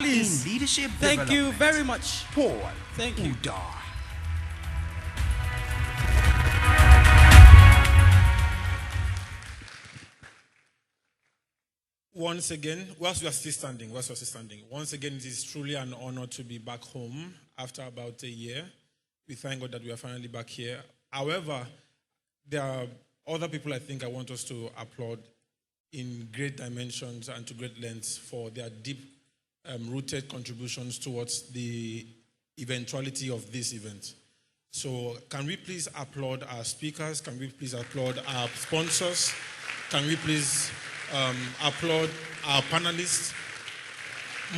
please. in leadership Thank you very much. Paul Thank you. Udah. Once again, whilst we are still standing, once again, it is truly an honor to be back home after about a year. We thank God that we are finally back here. However, there are other people I think I want us to applaud in great dimensions and to great lengths for their deep rooted contributions towards the eventuality of this event. So can we please applaud our speakers? Can we please applaud our sponsors? Can we please applaud our panelists?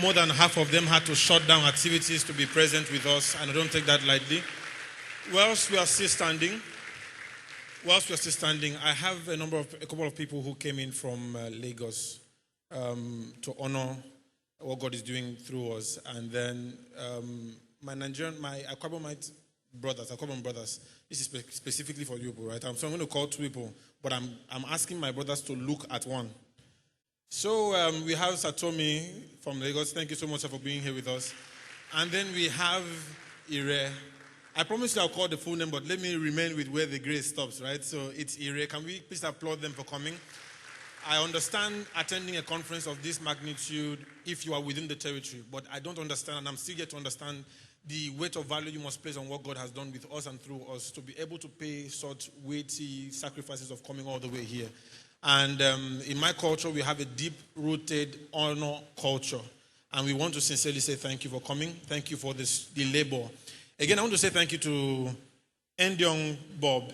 More than half of them had to shut down activities to be present with us, and I don't take that lightly. Whilst we are still standing, I have a couple of people who came in from Lagos to honor what God is doing through us. And then my Akwabomite brothers, this is specifically for you people, right? So I'm going to call two people, but I'm asking my brothers to look at one. So we have Satomi from Lagos. Thank you so much for being here with us. And then we have Ire. I promise you I'll call the full name, but let me remain with where the grace stops, right? So it's Ire. Can we please applaud them for coming? I understand attending a conference of this magnitude if you are within the territory, but I don't understand, and I'm still yet to understand the weight of value you must place on what God has done with us and through us to be able to pay such weighty sacrifices of coming all the way here. And in my culture, we have a deep-rooted honor culture, and we want to sincerely say thank you for coming. Thank you for the labor. Again, I want to say thank you to Endyong Bob.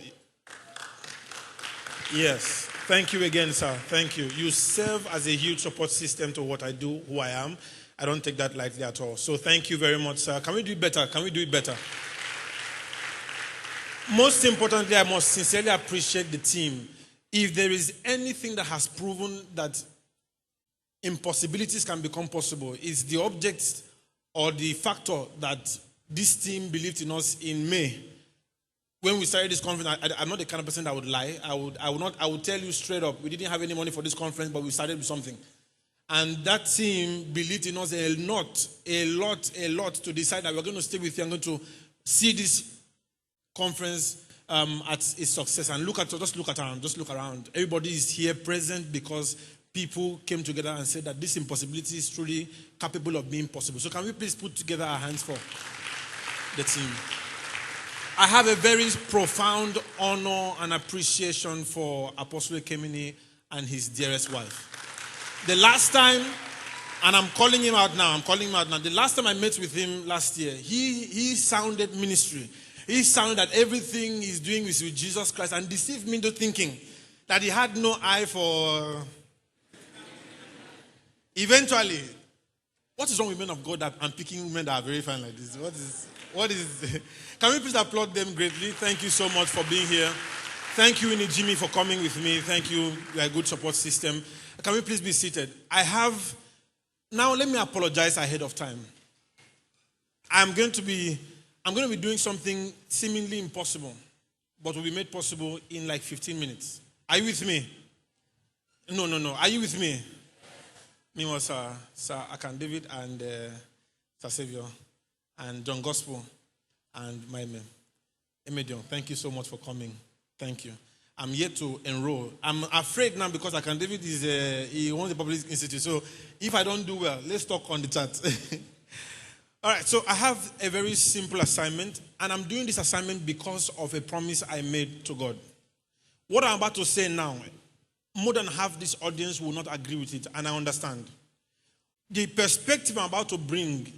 Yes. Thank you again, sir. Thank you. You serve as a huge support system to what I do, who I am. I don't take that lightly at all. So thank you very much, sir. Can we do it better? Can we do it better? Most importantly, I must sincerely appreciate the team. If there is anything that has proven that impossibilities can become possible, it's the object or the factor that this team believed in us in May. When we started this conference, I'm not the kind of person that would lie. I would tell you straight up, we didn't have any money for this conference, but we started with something. And that team believed in us a lot to decide that we're going to stay with you and going to see this conference at its success. And just look around. Everybody is here present because people came together and said that this impossibility is truly capable of being possible. So can we please put together our hands for the team? I have a very profound honor and appreciation for Apostle Ekemini and his dearest wife. The last time, and I'm calling him out now, the last time I met with him last year, he sounded ministry. He sounded that everything he's doing is with Jesus Christ and deceived me into thinking that he had no eye for... Eventually, what is wrong with men of God that I'm picking women that are very fine like this? What is Can we please applaud them greatly? Thank you so much for being here. Thank you, Jimmy, for coming with me. Thank you. You are a good support system. Can we please be seated? Now let me apologize ahead of time. I'm going to be doing something seemingly impossible, but will be made possible in like 15 minutes. Are you with me? No. Are you with me? Me was Sir Akan David and Sir Savior and John Gospel and my name. Emedion, thank you so much for coming. Thank you. I'm yet to enroll. I'm afraid now because Akan David he owns the public institute. So if I don't do well, let's talk on the chat. All right, so I have a very simple assignment, and I'm doing this assignment because of a promise I made to God. What I'm about to say now, more than half this audience will not agree with it, and I understand. The perspective I'm about to bring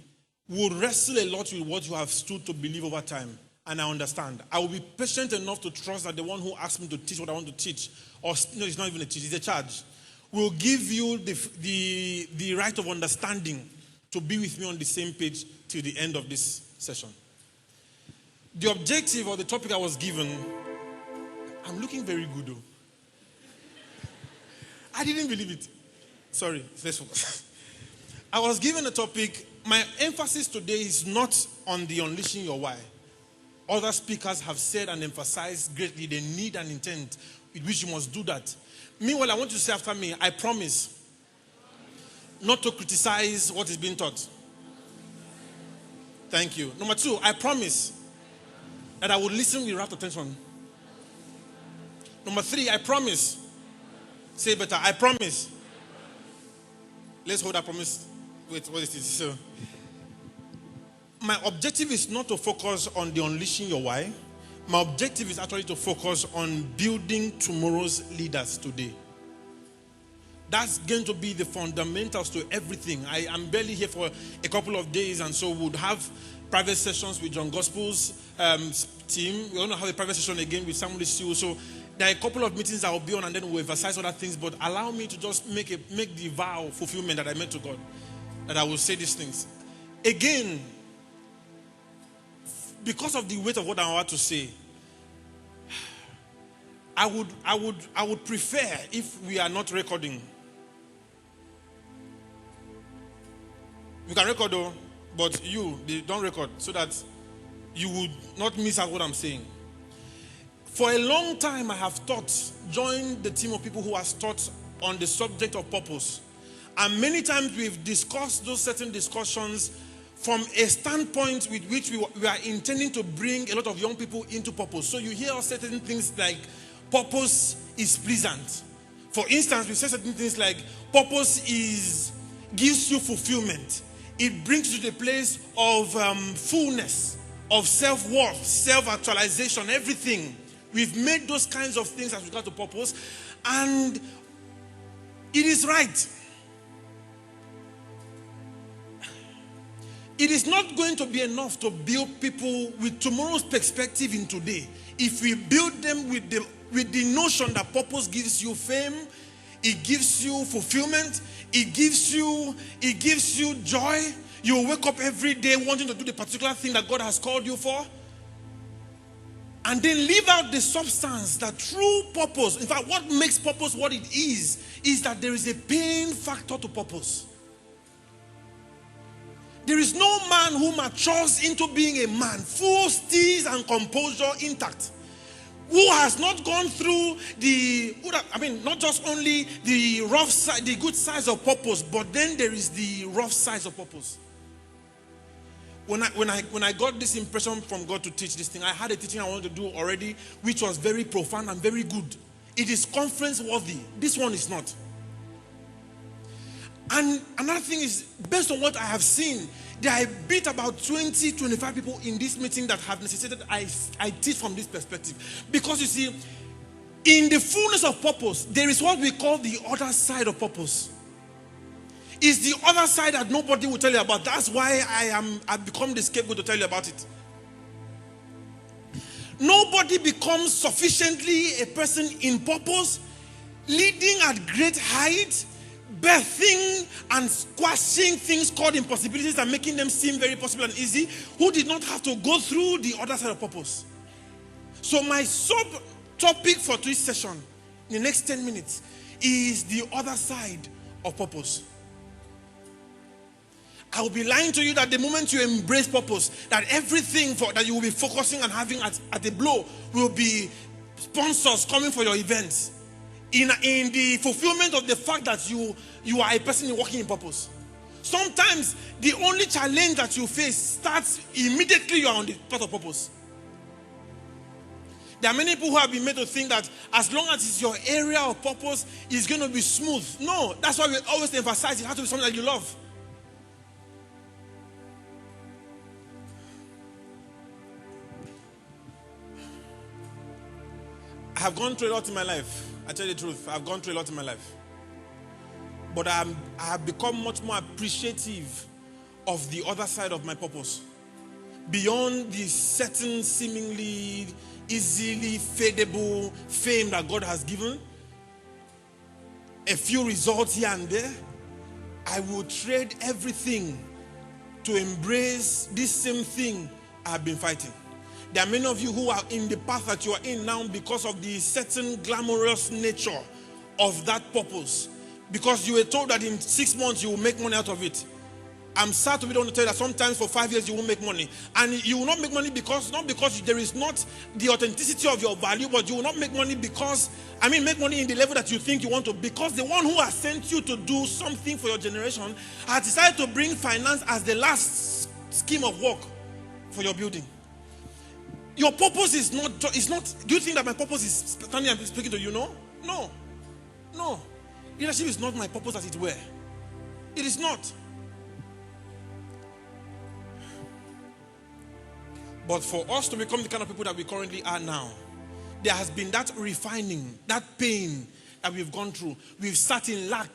will wrestle a lot with what you have stood to believe over time, and I understand. I will be patient enough to trust that the one who asked me to teach what I want to teach, or no, it's not even a teach, it's a charge, will give you the right of understanding to be with me on the same page till the end of this session. The objective or the topic I was given, I'm looking very good though. I didn't believe it. Sorry, let's focus. I was given a topic. My emphasis today is not on the unleashing your why. Other speakers have said and emphasized greatly the need and intent with which you must do that. Meanwhile, I want you to say after me, I promise not to criticize what is being taught. Thank you. Number 2, I promise that I will listen with rapt attention. Number 3, I promise. Say better, I promise. Let's hold that promise. Wait, what is this? So, my objective is not to focus on the unleashing your why. My objective is actually to focus on building tomorrow's leaders today. That's going to be the fundamentals to everything. I am barely here for a couple of days, and so we'll have private sessions with John Gospel's team. We're going to have a private session again with Samuel Siu. So there are a couple of meetings I will be on, and then we'll emphasize other things. But allow me to just make the vow fulfillment that I made to God, that I will say these things. Again, because of the weight of what I'm about to say, I would prefer if we are not recording. We can record though, but they don't record so that you would not miss out what I'm saying. For a long time, I have joined the team of people who has taught on the subject of purpose. And many times we've discussed those certain discussions from a standpoint with which we are intending to bring a lot of young people into purpose. So you hear certain things like purpose is pleasant. For instance, we say certain things like purpose gives you fulfillment. It brings you to the place of fullness, of self-worth, self-actualization, everything. We've made those kinds of things as regard to purpose, and it is right. It is not going to be enough to build people with tomorrow's perspective in today. If we build them with the notion that purpose gives you fame, it gives you fulfillment, it gives you joy. You wake up every day wanting to do the particular thing that God has called you for, and then leave out the substance, that true purpose. In fact, what makes purpose what it is that there is a pain factor to purpose. There is no man who matures into being a man, full steez and composure intact, who has not gone through not just only the rough side, the good sides of purpose, but then there is the rough sides of purpose. When I got this impression from God to teach this thing, I had a teaching I wanted to do already, which was very profound and very good. It is conference worthy. This one is not. And another thing is, based on what I have seen, there are a bit about 20, 25 people in this meeting that have necessitated I teach from this perspective. Because you see, in the fullness of purpose, there is what we call the other side of purpose. It's the other side that nobody will tell you about. That's why I've become the scapegoat to tell you about it. Nobody becomes sufficiently a person in purpose, leading at great height, birthing and squashing things called impossibilities and making them seem very possible and easy, who did not have to go through the other side of purpose. So my sub-topic for this session, in the next 10 minutes, is the other side of purpose. I will be lying to you that the moment you embrace purpose, that everything that you will be focusing and having at a blow will be sponsors coming for your events. In the fulfillment of the fact that you are a person working in purpose. Sometimes the only challenge that you face starts immediately you are on the path of purpose. There are many people who have been made to think that as long as it's your area of purpose, it's going to be smooth. No, that's why we always emphasize it has to be something that you love. I have gone through a lot in my life. I tell you the truth, I've gone through a lot in my life. But I have become much more appreciative of the other side of my purpose. Beyond the certain seemingly easily fadable fame that God has given, a few results here and there, I will trade everything to embrace this same thing I have been fighting. There are many of you who are in the path that you are in now because of the certain glamorous nature of that purpose. Because you were told that in 6 months you will make money out of it. I'm sad to be the one to tell you that sometimes for 5 years you won't make money. And you will not make money not because there is not the authenticity of your value, but you will not make money make money in the level that you think you want to. Because the one who has sent you to do something for your generation has decided to bring finance as the last scheme of work for your building. Your purpose is not, do you think that my purpose is standing and speaking to you? No. No. No. Leadership is not my purpose as it were. It is not. But for us to become the kind of people that we currently are now, there has been that refining, that pain that we've gone through. We've sat in lack.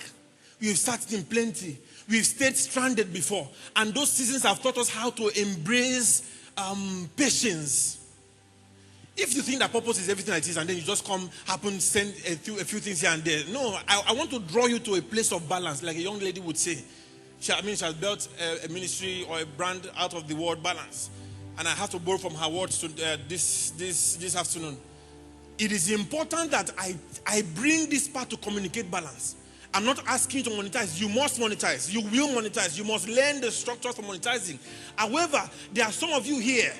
We've sat in plenty. We've stayed stranded before. And those seasons have taught us how to embrace patience. If you think that purpose is everything it is, and then you just come, happen, send a few things here and there. No, I want to draw you to a place of balance, like a young lady would say. She has built a ministry or a brand out of the word balance. And I have to borrow from her words to, this afternoon. It is important that I bring this part to communicate balance. I'm not asking you to monetize. You must monetize. You will monetize. You must learn the structures for monetizing. However, there are some of you here.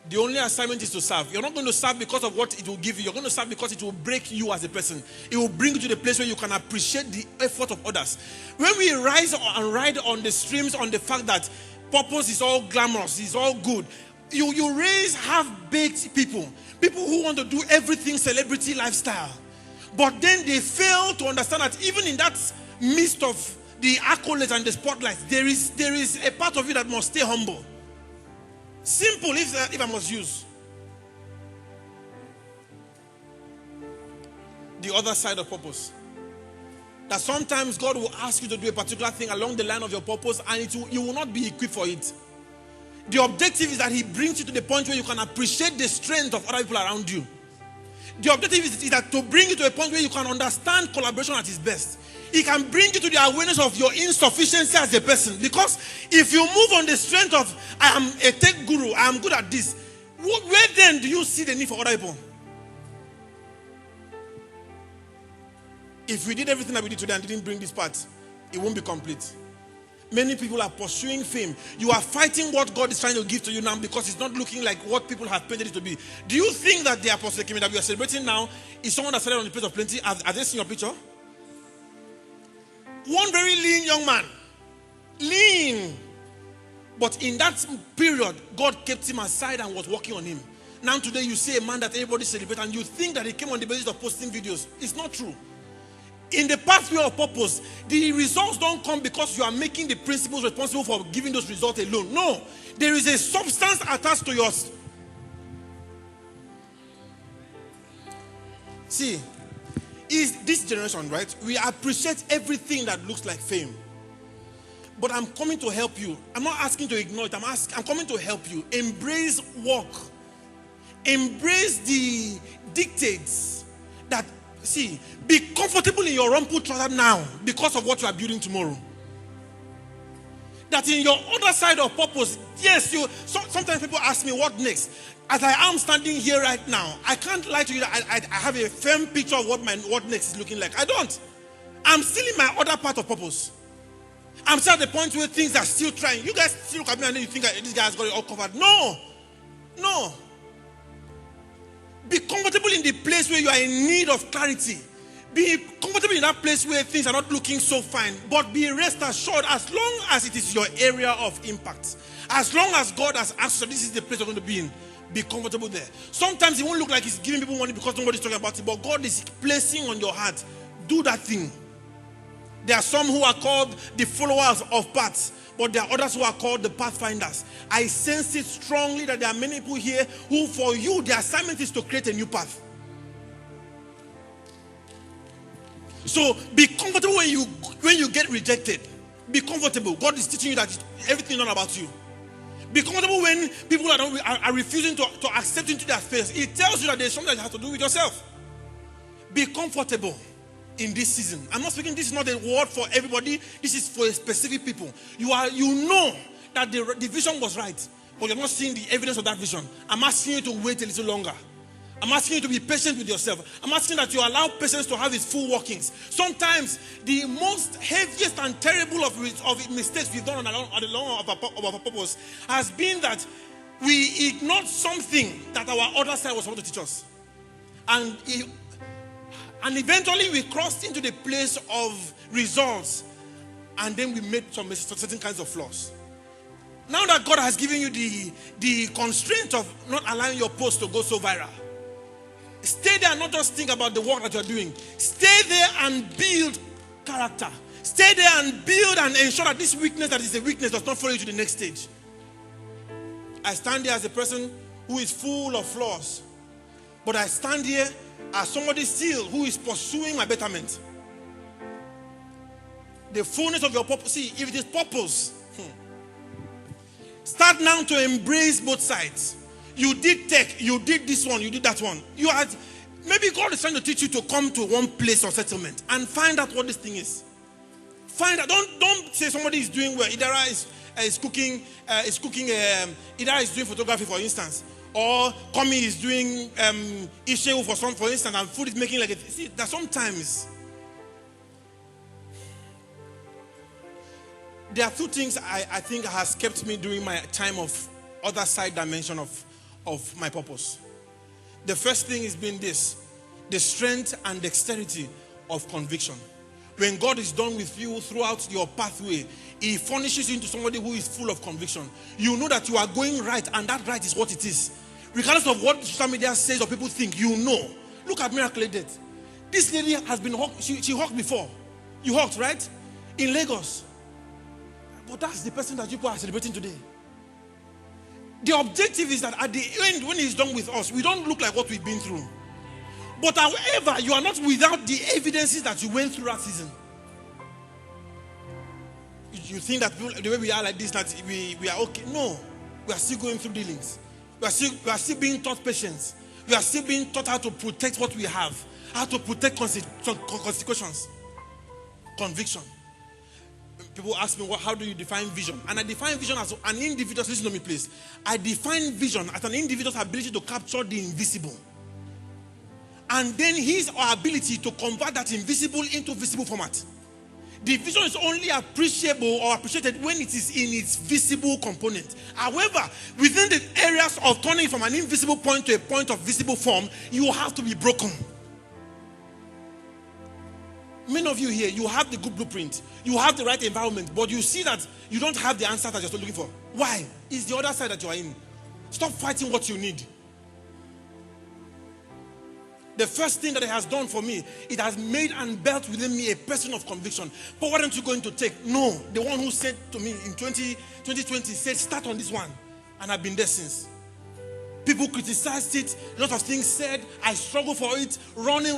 The only assignment is to serve. You're not going to serve because of what it will give you. You're going to serve because it will break you as a person. It will bring you to the place where you can appreciate the effort of others. When we rise and ride on the streams on the fact that purpose is all glamorous, is all good, you raise half-baked people who want to do everything celebrity lifestyle. But then they fail to understand that even in that midst of the accolades and the spotlights, there is a part of you that must stay humble. Simple, if I must use. The other side of purpose. That sometimes God will ask you to do a particular thing along the line of your purpose, and you will not be equipped for it. The objective is that He brings you to the point where you can appreciate the strength of other people around you. The objective is that to bring you to a point where you can understand collaboration at its best. He can bring you to the awareness of your insufficiency as a person. Because if you move on the strength of, I am a tech guru, I am good at this, where then do you see the need for other people? If we did everything that we did today and didn't bring this part, it won't be complete. Many people are pursuing fame. You are fighting what God is trying to give to you now because it's not looking like what people have painted it to be. Do you think that the Apostle that we are celebrating now is someone that started on the place of plenty? Have they seen your picture? One very lean young man. Lean. But in that period, God kept him aside and was working on him. Now today you see a man that everybody celebrates and you think that he came on the basis of posting videos. It's not true. In the pathway of purpose, the results don't come because you are making the principles responsible for giving those results alone. No. There is a substance attached to yours. See, is this generation, right? We appreciate everything that looks like fame. But I'm coming to help you. I'm not asking to ignore it. I'm coming to help you. Embrace work. Embrace the dictates that, see, be comfortable in your rumple trouser now because of what you are building tomorrow. That in your other side of purpose, yes, sometimes people ask me what next. As I am standing here right now, I can't lie to you that I have a firm picture of what next is looking like. I don't. I'm still in my other part of purpose. I'm still at the point where things are still trying. You guys still look at me and then you think that this guy has got it all covered. No. No. Be comfortable in the place where you are in need of clarity. Be comfortable in that place where things are not looking so fine. But be rest assured, as long as it is your area of impact, as long as God has asked you, this is the place you're going to be in, be comfortable there. Sometimes it won't look like He's giving people money because nobody's talking about it, but God is placing on your heart, do that thing. There are some who are called the followers of paths, but there are others who are called the pathfinders. I sense it strongly that there are many people here who, for you, the assignment is to create a new path. So be comfortable when you get rejected. Be comfortable. God is teaching you that everything is not about you. Be comfortable when people are refusing to accept into their space. It tells you that there's something that you have to do with yourself. Be comfortable in this season. I'm not speaking, this is not a word for everybody. This is for specific people. You know that the vision was right, but you're not seeing the evidence of that vision. I'm asking you to wait a little longer. I'm asking you to be patient with yourself. I'm asking that you allow patience to have its full workings. Sometimes the most heaviest and terrible of mistakes we've done on the long of our purpose has been that we ignored something that our other side was supposed to teach us. And eventually we crossed into the place of results, and then we made some certain kinds of flaws. Now that God has given you the constraint of not allowing your post to go so viral, stay there and not just think about the work that you're doing. Stay there and build character. Stay there and build and ensure that this weakness that is a weakness does not follow you to the next stage. I stand here as a person who is full of flaws. But I stand here as somebody still who is pursuing my betterment. The fullness of your purpose. See, if it is purpose, start now to embrace both sides. You did tech, you did this one, you did that one. You had, maybe God is trying to teach you to come to one place of settlement and find out what this thing is. Find out. Don't say somebody is doing well. Either is cooking, either is doing photography, for instance, or Komi is doing Ishewu for instance, and food is making like it. See, that sometimes there are two things I think has kept me during my time of other side dimension of my purpose. The first thing has been this: the strength and dexterity of conviction. When God is done with you throughout your pathway, He furnishes you into somebody who is full of conviction. You know that you are going right, and that right is what it is. Regardless of what social media says or people think, you know. Look at Miracle Death. This lady has been hawked. She hawked before. You hawked, right? In Lagos. But that's the person that people are celebrating today. The objective is that at the end, when He's done with us, we don't look like what we've been through. But however, you are not without the evidences that you went through that season. You think that the way we are like this, that we are okay. No. We are still going through dealings. We are still being taught patience. We are still being taught how to protect what we have. How to protect consequences. Conviction. People ask me, how do you define vision? And I define vision as an individual. Listen to me, please. I define vision as an individual's ability to capture the invisible. And then his or her ability to convert that invisible into visible format. The vision is only appreciable or appreciated when it is in its visible component. However, within the areas of turning from an invisible point to a point of visible form, you have to be broken. Many of you here, you have the good blueprint. You have the right environment, but you see that you don't have the answer that you're looking for. Why? It's the other side that you are in. Stop fighting what you need. The first thing that it has done for me, it has made and built within me a person of conviction. But what aren't you going to take? No. The one who said to me in 2020 said, start on this one. And I've been there since. People criticized it. A lot of things said. I struggled for it. Running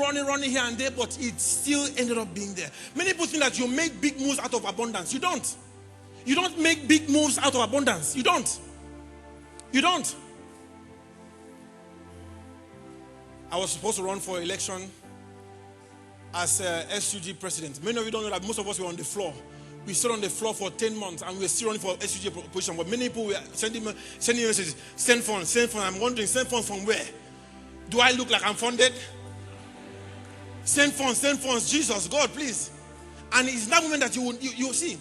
here and there. But it still ended up being there. Many people think that you make big moves out of abundance. You don't. You don't make big moves out of abundance. You don't. You don't. I was supposed to run for election as SUG president. Many of you don't know that most of us were on the floor. We stood on the floor for 10 months and we were still running for SUG position. But many people were sending messages, send funds. I'm wondering, send funds from where? Do I look like I'm funded? Send funds. Jesus, God, please. And it's that moment that you see.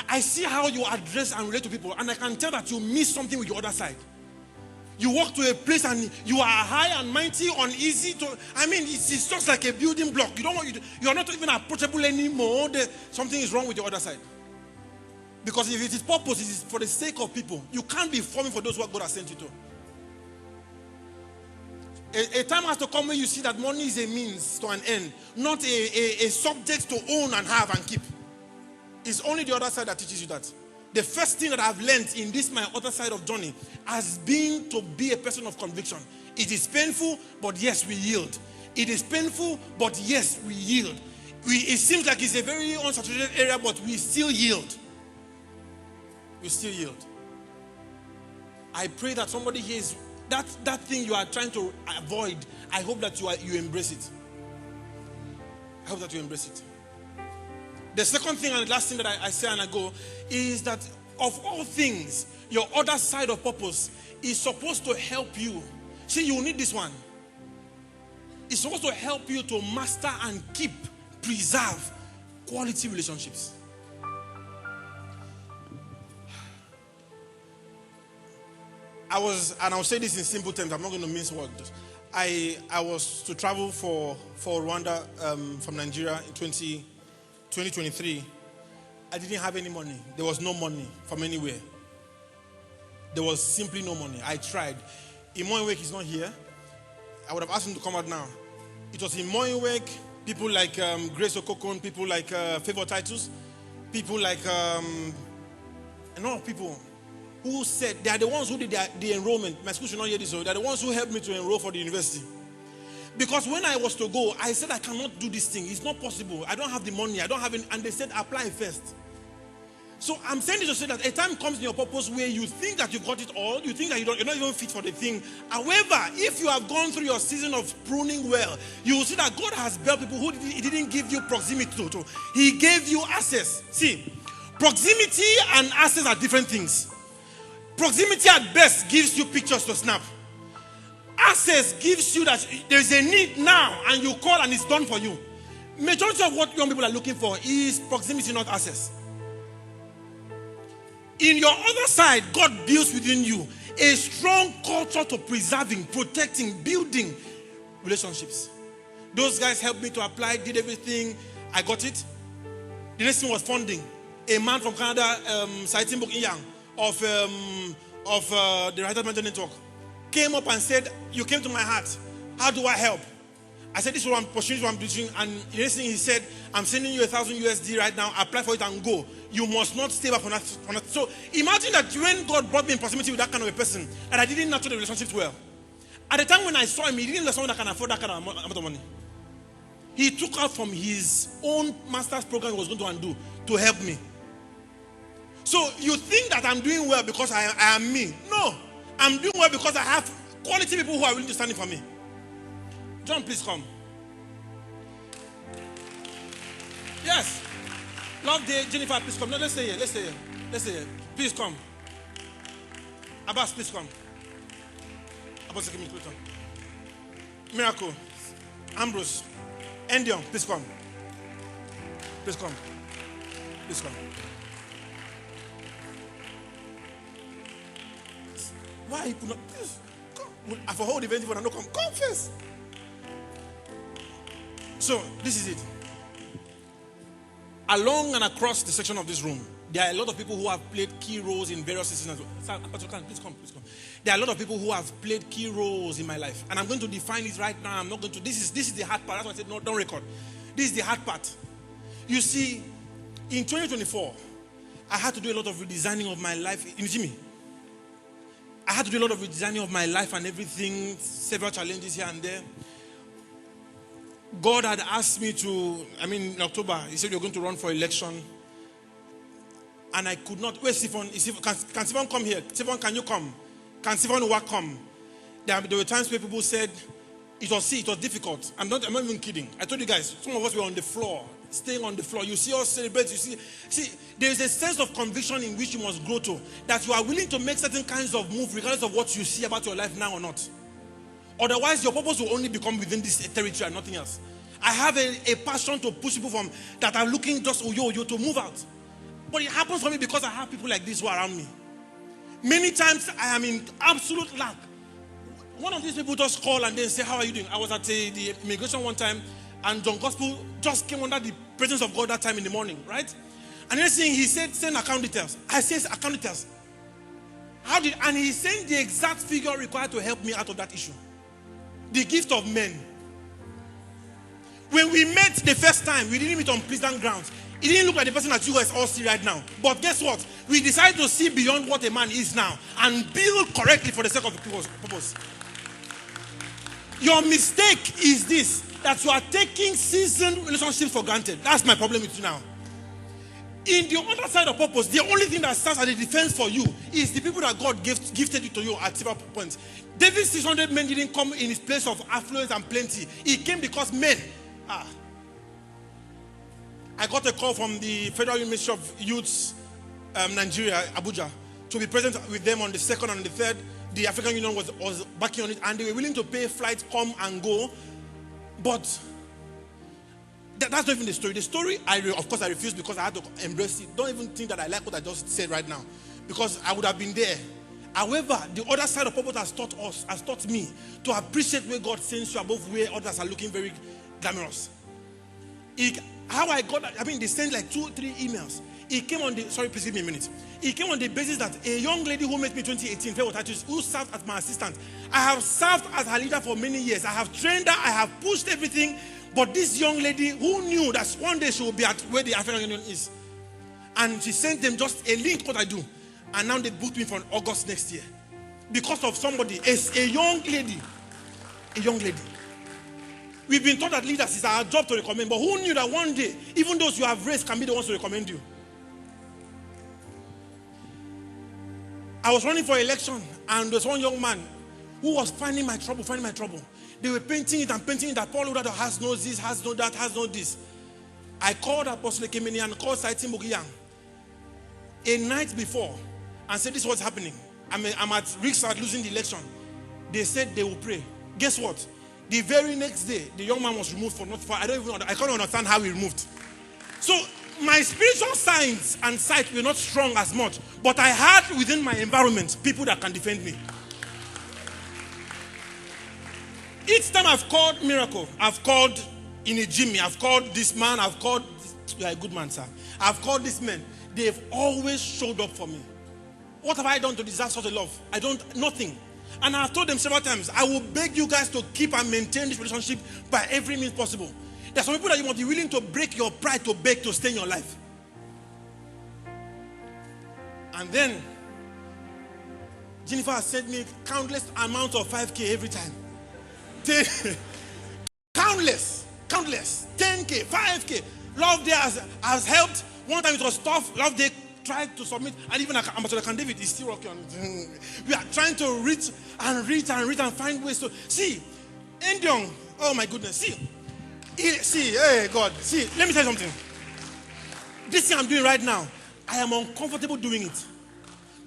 I see how you address and relate to people, and I can tell that you miss something with your other side. You walk to a place and you are high and mighty, uneasy. It's just like a building block. You are not even approachable anymore. Something is wrong with your other side. Because if it is purpose, it is for the sake of people. You can't be forming for those who God has sent you to. A time has to come when you see that money is a means to an end, not a subject to own and have and keep. It's only the other side that teaches you that. The first thing that I've learned in this my other side of journey has been to be a person of conviction. It is painful, but yes, we yield. It is painful, but yes, we yield. It seems like it's a very unsaturated area, but we still yield. We still yield. I pray that somebody hears that thing you are trying to avoid. I hope that you embrace it. I hope that you embrace it. The second thing and the last thing that I say and I go is that of all things, your other side of purpose is supposed to help you. See, you need this one. It's supposed to help you to master and preserve quality relationships. I'll say this in simple terms, I'm not going to mince words. I was to travel for Rwanda from Nigeria in 2023. I didn't have any money. There was no money from anywhere. There was simply no money. I tried. Imoyewek is not here. I would have asked him to come out now. It was Imoyewek, people like Grace Okokon, people like Favor Titus, people like a lot of people who said they are the ones who did the enrollment. My school should not hear this, so they are the ones who helped me to enroll for the university. Because when I was to go, I said, I cannot do this thing. It's not possible. I don't have the money. I don't have it. And they said, apply first. So I'm saying this to say that a time comes in your purpose where you think that you've got it all. You think that you're not even fit for the thing. However, if you have gone through your season of pruning well, you will see that God has built people who He didn't give you proximity to. He gave you access. See, proximity and access are different things. Proximity at best gives you pictures to snap. Access gives you that there's a need now and you call and it's done for you. Majority of what young people are looking for is proximity, not access. In your other side, God builds within you a strong culture to preserving, protecting, building relationships. Those guys helped me to apply, did everything. I got it. The next thing was funding. A man from Canada, Saitin Bok Inyang, of the Writer Mentor Network, came up and said, you came to my heart. How do I help? I said, this is what I'm pursuing, what I'm doing. And the next thing he said, I'm sending you 1,000 USD right now. Apply for it and go. You must not stay back on that. So imagine that when God brought me in proximity with that kind of a person, and I didn't nurture the relationships well. At the time when I saw him, he didn't know someone that can afford that kind of amount of money. He took out from his own master's program he was going to undo to help me. So you think that I'm doing well because I am me. No. I'm doing well because I have quality people who are willing to stand in for me. John, please come. Yes. Love Day, Jennifer, please come. No, let's stay here. Let's stay here. Let's stay here. Please come. Abbas, please come. Abbas, give me quick. Miracle. Ambrose. Endion, please come. Please come. Please come. Why you could not? Please come. I for hold the event, but I don't come. Come first. So this is it. Along and across the section of this room, there are a lot of people who have played key roles in various seasons. Please come. There are a lot of people who have played key roles in my life, and I'm going to define it right now. I'm not going to. This is the hard part. That's why I said no, don't record. This is the hard part. You see, in 2024, I had to do a lot of redesigning of my life. You see me? I had to do a lot of redesigning of my life and everything, several challenges here and there. God had asked me to, in October, he said, you're going to run for election. And I could not. Where's Siphon? Can Siphon come here? Siphon, can you come? Can Siphon work come? There were times where people said, it was difficult. I'm not even kidding. I told you guys, some of us were on the floor, staying on the floor. You see us celebrate. See, there is a sense of conviction in which you must grow to, that you are willing to make certain kinds of moves regardless of what you see about your life now or not. Otherwise, your purpose will only become within this territory and nothing else. I have a passion to push people from that are looking just to move out. But it happens for me because I have people like this who are around me. Many times I am in absolute lack. One of these people just call and then say, how are you doing? I was at the immigration one time, and John Gospel just came under the presence of God that time in the morning, right? And then he said, send account details. I said, account details. And he sent the exact figure required to help me out of that issue. The gift of men. When we met the first time, we didn't meet on pleasant grounds. It didn't look like the person that you guys all see right now. But guess what? We decided to see beyond what a man is now and build correctly for the sake of the people's purpose. Your mistake is this, that you are taking seasoned relationships for granted. That's my problem with you now. In the other side of purpose, the only thing that stands as a defense for you is the people that God gifted it to you at several points. David's 600 men didn't come in his place of affluence and plenty. It came because men. I got a call from the Federal Ministry of Youth, Nigeria, Abuja, to be present with them on the 2nd and the 3rd. The African Union was backing on it, and they were willing to pay flights, come and go. But that's not even the story. The story, of course, I refused because I had to embrace it. Don't even think that I like what I just said right now, because I would have been there. However, the other side of purpose has taught me to appreciate where God sends you above where others are looking very glamorous. How I got, they sent like 2 or 3 emails. It came on the, sorry, please give me a minute. It came on the basis that a young lady who met me in 2018, who served as my assistant. I have served as her leader for many years. I have trained her. I have pushed everything. But this young lady who knew that one day she will be at where the African Union is. And she sent them just a link, what I do. And now they booked me for August next year. Because of somebody, a young lady. A young lady. We've been taught that leaders is our job to recommend. But who knew that one day, even those you have raised can be the ones to recommend you? I was running for election, and there's one young man who was finding my trouble. They were painting it that Paul Udah has no this, has no that, has no this. I called Apostle Kemeni and called Saiti Mugiyang a night before and said, this is what's happening. I'm at risk of losing the election. They said they will pray. Guess what? The very next day, the young man was removed for not for, I can't understand how he removed. So my spiritual signs and sight were not strong as much, but I had within my environment people that can defend me. Each time I've called miracle, I've called Jimmy, I've called this man, I've called, you are a good man, sir. I've called this man. They've always showed up for me. What have I done to deserve such a love? Nothing. And I've told them several times, I will beg you guys to keep and maintain this relationship by every means possible. There are some people that you must be willing to break your pride to beg to stay in your life. And then, Jennifer has sent me countless amounts of 5K every time. Countless. 10K, 5K. Love Day has helped. One time it was tough. Love Day tried to submit. And even Ambassador Can David is still working on it. We are trying to reach and find ways to. See, Endiong, oh my goodness. See, hey God. See, let me tell you something. This thing I'm doing right now, I am uncomfortable doing it.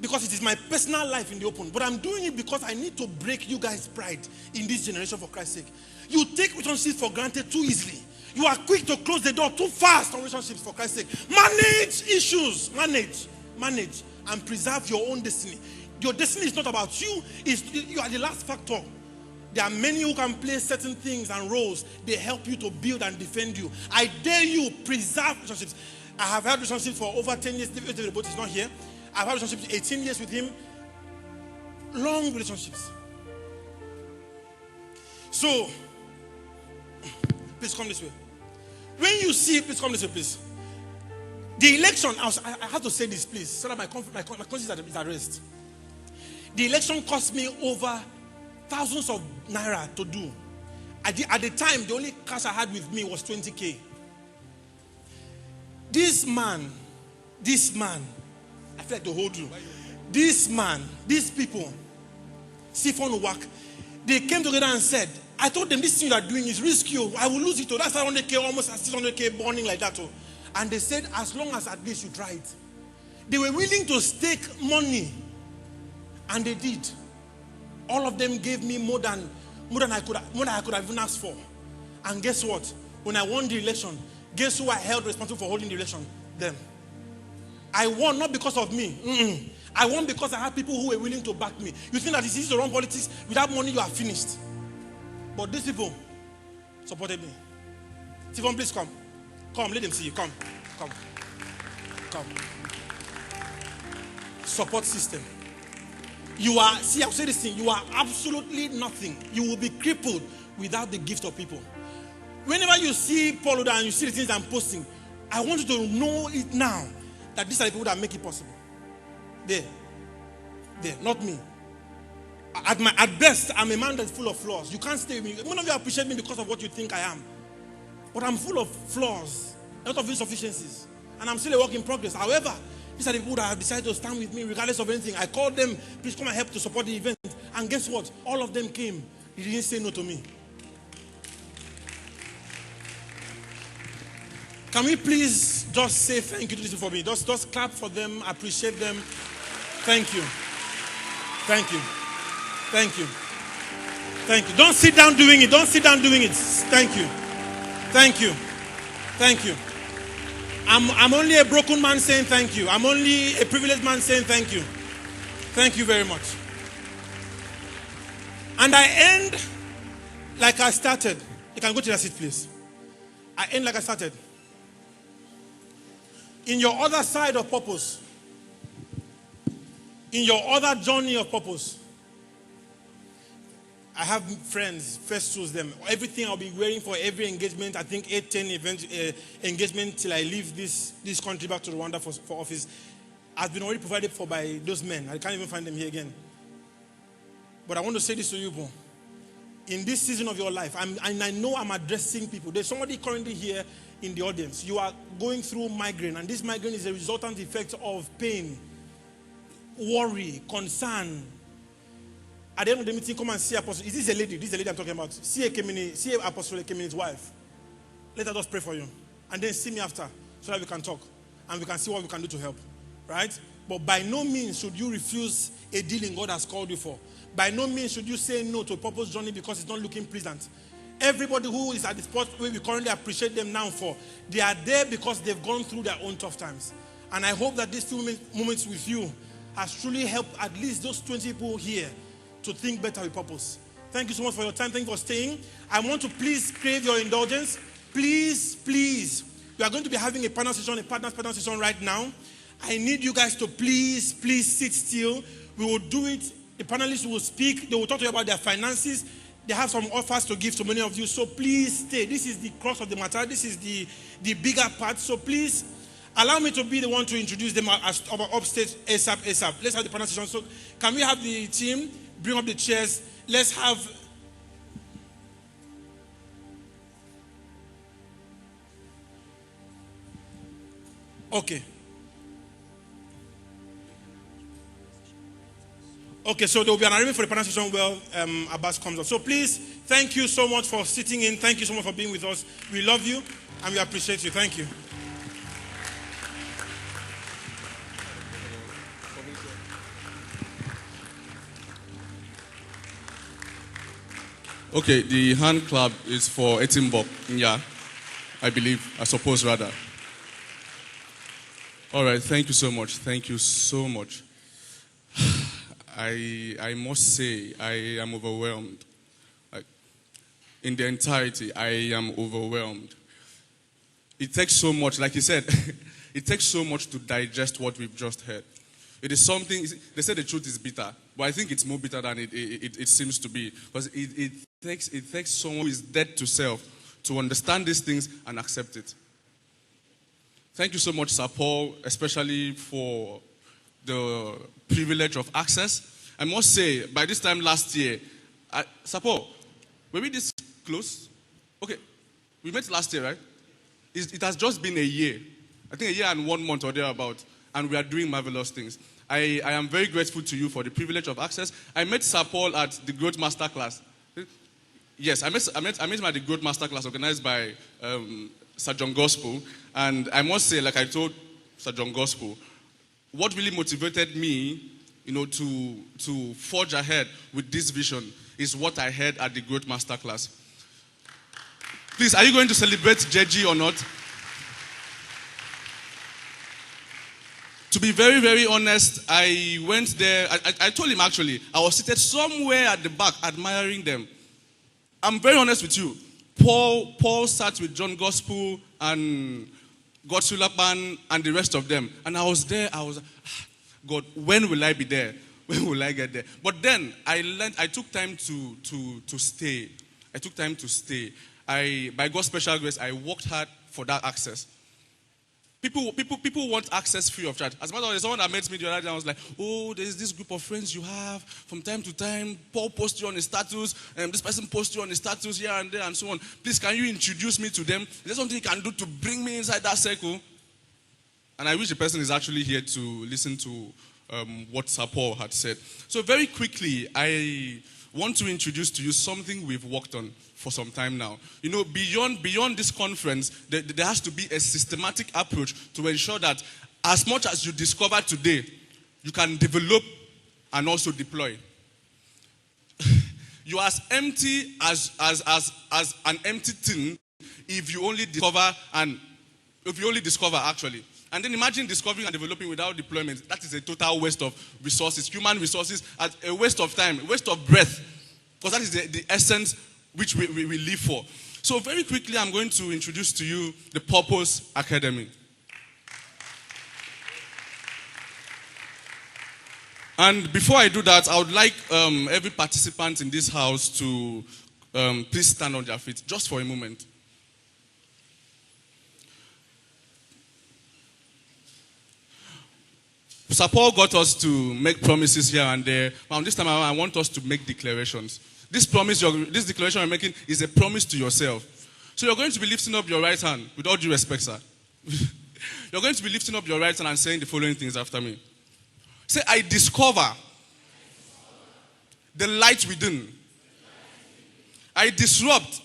Because it is my personal life in the open. But I'm doing it because I need to break you guys' pride in this generation for Christ's sake. You take relationships for granted too easily. You are quick to close the door too fast on relationships for Christ's sake. Manage issues. Manage. And preserve your own destiny. Your destiny is not about you. You are the last factor. There are many who can play certain things and roles. They help you to build and defend you. I dare you, preserve relationships. I have had relationships for over 10 years. The boat is not here. I've had relationships 18 years with him. Long relationships. So, please come this way. When you see, please come this way, please. The election, I have to say this, please, so that my conscience is at rest. The election cost me over thousands of naira to do. At the time, the only cash I had with me was 20K. This man, I feel like the whole room. This man, these people, siphon work, they came together and said, I told them this thing you are doing is risky. I will lose it. That's 100K, almost 600K burning like that. And they said, as long as at least you try it. They were willing to stake money. And they did. All of them gave me more than I could have even asked for. And guess what? When I won the election, guess who I held responsible for holding the election? Them. I won not because of me. I won because I had people who were willing to back me. You think that it's easy to run politics? Without money, you are finished. But these people supported me. Stephen, please come. Come, let them see you. Come. Support system. You are, see, I'll say this thing. You are absolutely nothing. You will be crippled without the gift of people. Whenever you see Paul Udah and you see the things I'm posting, I want you to know it now. That these are the people that make it possible. There, not me. At best, I'm a man that's full of flaws. You can't stay with me. None of you appreciate me because of what you think I am. But I'm full of flaws, a lot of insufficiencies. And I'm still a work in progress. However, these are the people that have decided to stand with me regardless of anything. I called them, please come and help to support the event. And guess what? All of them came. They didn't say no to me. Can we please just say thank you to these people for me? Just clap for them, appreciate them. Thank you. Don't sit down doing it. Thank you. I'm only a broken man saying thank you. I'm only a privileged man saying thank you. Thank you very much. And I end like I started. You can go to that seat, please. I end like I started. In your other side of purpose, in your other journey of purpose, I have friends, first choose them. Everything I'll be wearing for every engagement, I think 8, 10 engagement till I leave this country back to Rwanda for office, has been already provided for by those men. I can't even find them here again. But I want to say this to you, bro. In this season of your life, I know I'm addressing people. There's somebody currently here in the audience. You are going through migraine, and this migraine is a resultant effect of pain, worry, concern. At the end of the meeting, come and see Apostle. Is this a lady? This is the lady I'm talking about. See Apostle Ekemini's wife. Let her just pray for you. And then see me after so that we can talk. And we can see what we can do to help. Right? But by no means should you refuse a dealing God has called you for. By no means should you say no to a purpose journey because it's not looking pleasant. Everybody who is at the spot where we currently appreciate them now for, they are there because they've gone through their own tough times. And I hope that these few moments with you has truly helped at least those 20 people here to think better with purpose. Thank you so much for your time. Thank you for staying. I want to please crave your indulgence. Please, please. We are going to be having a partner session right now. I need you guys to please sit still. We will do it. The panelists will speak. They will talk to you about their finances. They have some offers to give to many of you. So please stay. This is the crux of the matter. This is the bigger part. So please allow me to be the one to introduce them as upstage ASAP. Let's have the panel session. So can we have the team bring up the chairs? Let's have... Okay, so there will be an arrangement for the panel session while Abbas comes up. So please, thank you so much for sitting in. Thank you so much for being with us. We love you and we appreciate you. Thank you. Okay, the hand clap is for Etimbok. Yeah, I suppose rather. All right, thank you so much. Thank you so much. I must say, I am overwhelmed. In the entirety, I am overwhelmed. It takes so much, like you said, it takes so much to digest what we've just heard. It is something, they say the truth is bitter, but I think it's more bitter than it seems to be. Because it takes someone who is dead to self to understand these things and accept it. Thank you so much, Sir Paul, especially for the privilege of access. I must say, by this time last year, Sir Paul, were we this close? Okay, we met last year, right? It has just been a year. I think a year and 1 month or thereabout, and we are doing marvelous things. I am very grateful to you for the privilege of access. I met Sir Paul at the Growth Masterclass. Yes, I met him at the Growth Masterclass organized by Sir John Gospel, and I must say, like I told Sir John Gospel, what really motivated me, to forge ahead with this vision is what I heard at the Growth Masterclass. Please, are you going to celebrate Jeji or not? To be very, very honest, I went there. I told him actually, I was seated somewhere at the back admiring them. I'm very honest with you. Paul sat with John Gospel and Godsulapan and the rest of them. And I was there, God, when will I be there? When will I get there? But then I took time to stay. I took time to stay. By God's special grace, I worked hard for that access. People want access free of charge. As a matter of fact, someone that met me the other day, I was like, oh, there's this group of friends you have from time to time. Paul posts you on his status, and this person posts you on his status here and there and so on. Please, can you introduce me to them? Is there something you can do to bring me inside that circle? And I wish the person is actually here to listen to what Sir Paul had said. So very quickly, I want to introduce to you something we've worked on for some time now. Beyond this conference, there has to be a systematic approach to ensure that as much as you discover today, you can develop and also deploy. You are as empty as an empty tin if you only discover actually. And then imagine discovering and developing without deployment. That is a total waste of resources, human resources, a waste of time, a waste of breath. Because that is the essence which we live for. So very quickly, I'm going to introduce to you the Purpose Academy. And before I do that, I would like every participant in this house to please stand on their feet just for a moment. Sir Paul got us to make promises here and there. Now, this time I want us to make declarations. This declaration you're making is a promise to yourself. So you're going to be lifting up your right hand, with all due respect, sir. You're going to be lifting up your right hand and saying the following things after me. Say, I discover the light within. I disrupt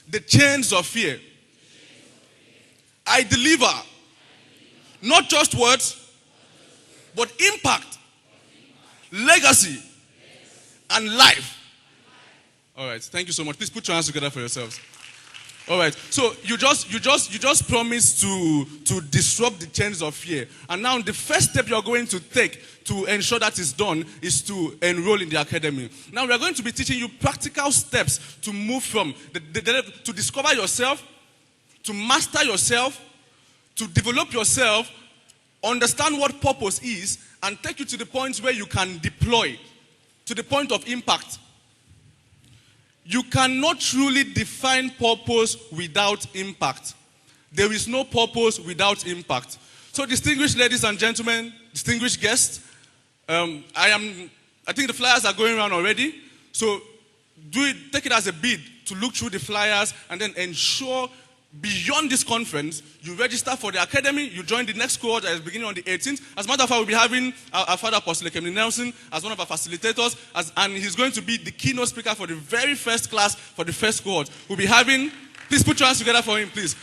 the chains of fear. I deliver not just words, but impact, legacy, and life. All right, thank you so much. Please put your hands together for yourselves. All right, so you just promised to disrupt the chains of fear. And now the first step you're going to take to ensure that is done is to enroll in the academy. Now we are going to be teaching you practical steps to move from, to discover yourself, to master yourself, to develop yourself, understand what purpose is, and take you to the point where you can deploy, to the point of impact. You cannot truly define purpose without impact. There is no purpose without impact. So, distinguished ladies and gentlemen, distinguished guests, I think the flyers are going around already. So, take it as a bid to look through the flyers and then ensure beyond this conference, you register for the academy, you join the next cohort that is beginning on the 18th. As a matter of fact, we'll be having our Father Apostle Kemini Nelson as one of our facilitators, and he's going to be the keynote speaker for the very first class for the first cohort. We'll be having, please put your hands together for him, please.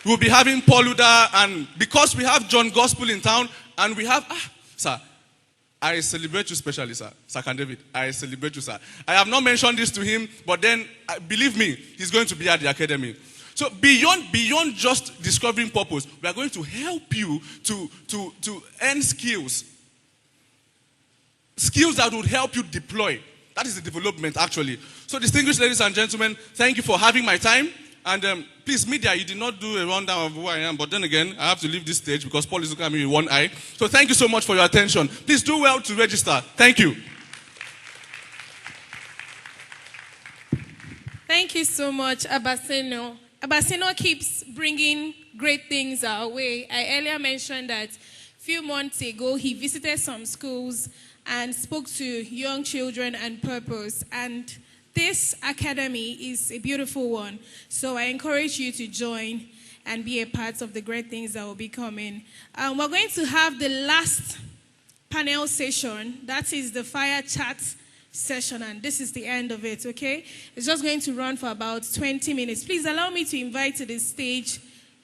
We'll be having Paul Udah, and because we have John Gospel in town, and we have, sir, I celebrate you specially, sir. Sir Can David, I celebrate you, sir. I have not mentioned this to him, but then, believe me, he's going to be at the academy. So beyond just discovering purpose, we are going to help you to earn skills. Skills that would help you deploy. That is the development, actually. So distinguished ladies and gentlemen, thank you for having my time. And please, media, you did not do a rundown of who I am. But then again, I have to leave this stage because Paul is looking at me with one eye. So thank you so much for your attention. Please do well to register. Thank you. Thank you so much, Abasino. Abasino keeps bringing great things our way. I earlier mentioned that a few months ago, he visited some schools and spoke to young children and purpose. And this academy is a beautiful one. So I encourage you to join and be a part of the great things that will be coming. We're going to have the last panel session. That is the fire chat session, and this is the end of it, okay? It's just going to run for about 20 minutes. Please allow me to invite to the stage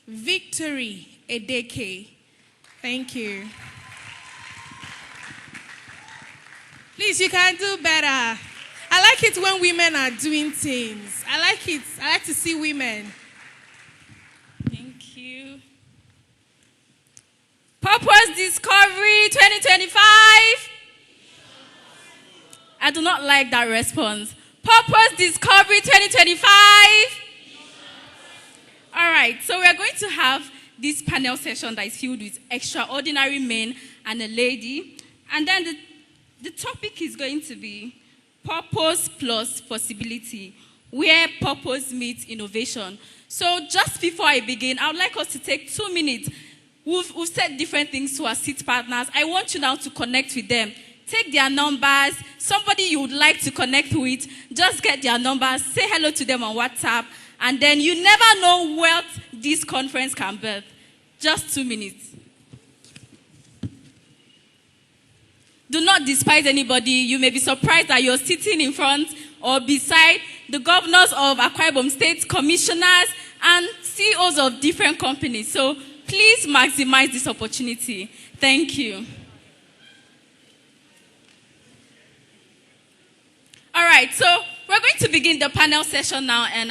Victory Edeke. Thank you. Please, you can do better. I like it when women are doing things. I like it. I like to see women. Thank you. Purpose Discovery 2025. I do not like that response. Purpose Discovery 2025. All right, so we are going to have this panel session that is filled with extraordinary men and a lady. And then the topic is going to be purpose plus possibility, where purpose meets innovation. So just before I begin, I would like us to take 2 minutes. We've said different things to our seat partners. I want you now to connect with them. Take their numbers. Somebody you would like to connect with, just get their numbers. Say hello to them on WhatsApp. And then you never know what this conference can birth. Just 2 minutes. Do not despise anybody. You may be surprised that you're sitting in front or beside the governors of Akwa Ibom State, commissioners, and CEOs of different companies. So please maximize this opportunity. Thank you. All right, so we're going to begin the panel session now, and